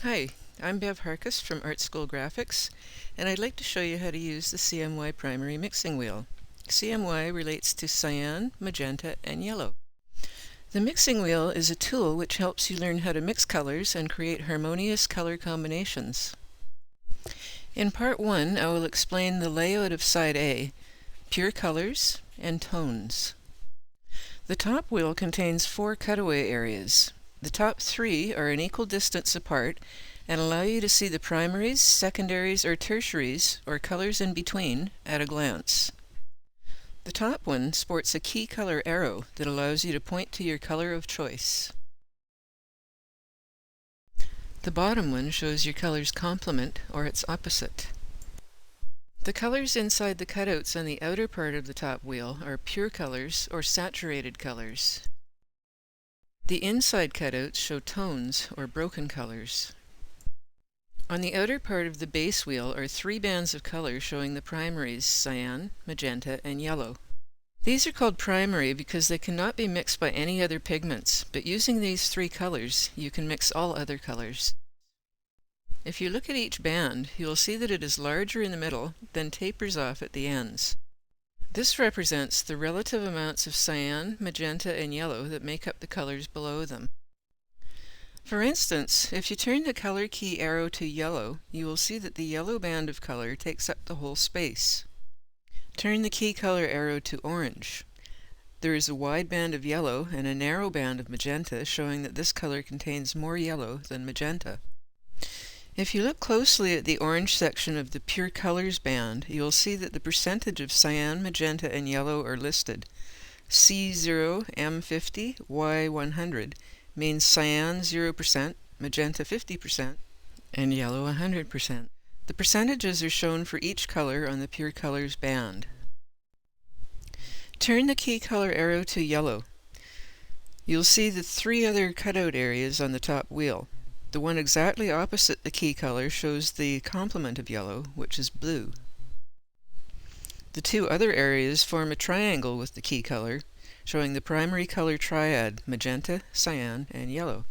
Hi, I'm Bev Harcus from Art School Graphics, and I'd like to show you how to use the CMY primary mixing wheel. CMY relates to cyan, magenta, and yellow. The mixing wheel is a tool which helps you learn how to mix colors and create harmonious color combinations. In Part 1, I will explain the layout of Side A, pure colors, and tones. The top wheel contains 4 cutaway areas. The top 3 are an equal distance apart and allow you to see the primaries, secondaries, or tertiaries, or colors in between, at a glance. The top one sports a key color arrow that allows you to point to your color of choice. The bottom one shows your color's complement, or its opposite. The colors inside the cutouts on the outer part of the top wheel are pure colors or saturated colors. The inside cutouts show tones or broken colors. On the outer part of the base wheel are 3 bands of color showing the primaries cyan, magenta, and yellow. These are called primary because they cannot be mixed by any other pigments, but using these 3 colors you can mix all other colors. If you look at each band, you will see that it is larger in the middle, then tapers off at the ends. This represents the relative amounts of cyan, magenta, and yellow that make up the colors below them. For instance, if you turn the color key arrow to yellow, you will see that the yellow band of color takes up the whole space. Turn the key color arrow to orange. There is a wide band of yellow and a narrow band of magenta, showing that this color contains more yellow than magenta. If you look closely at the orange section of the Pure Colors band, you will see that the percentage of cyan, magenta, and yellow are listed. C0, M50, Y100 means cyan 0%, magenta 50%, and yellow 100%. The percentages are shown for each color on the Pure Colors band. Turn the key color arrow to yellow. You'll see the 3 other cutout areas on the top wheel. The one exactly opposite the key color shows the complement of yellow, which is blue. The 2 other areas form a triangle with the key color, showing the primary color triad, magenta, cyan, and yellow.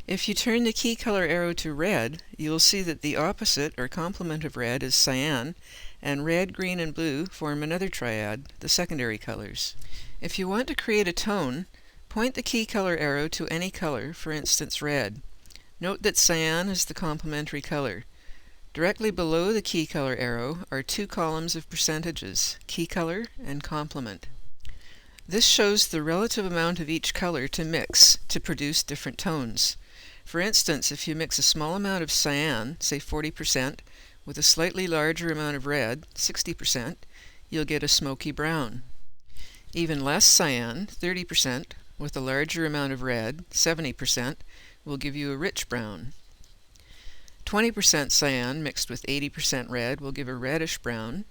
If you turn the key color arrow to red, you will see that the opposite or complement of red is cyan, and red, green, and blue form another triad, the secondary colors. If you want to create a tone, point the key color arrow to any color, for instance red. Note that cyan is the complementary color. Directly below the key color arrow are 2 columns of percentages, key color and complement. This shows the relative amount of each color to mix to produce different tones. For instance, if you mix a small amount of cyan, say 40%, with a slightly larger amount of red, 60%, you'll get a smoky brown. Even less cyan, 30%, with a larger amount of red, 70%, will give you a rich brown. 20% cyan mixed with 80% red will give a reddish brown.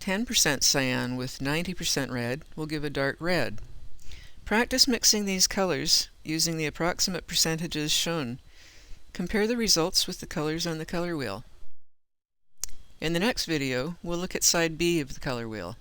10% cyan with 90% red will give a dark red. Practice mixing these colors using the approximate percentages shown. Compare the results with the colors on the color wheel. In the next video, we'll look at side B of the color wheel.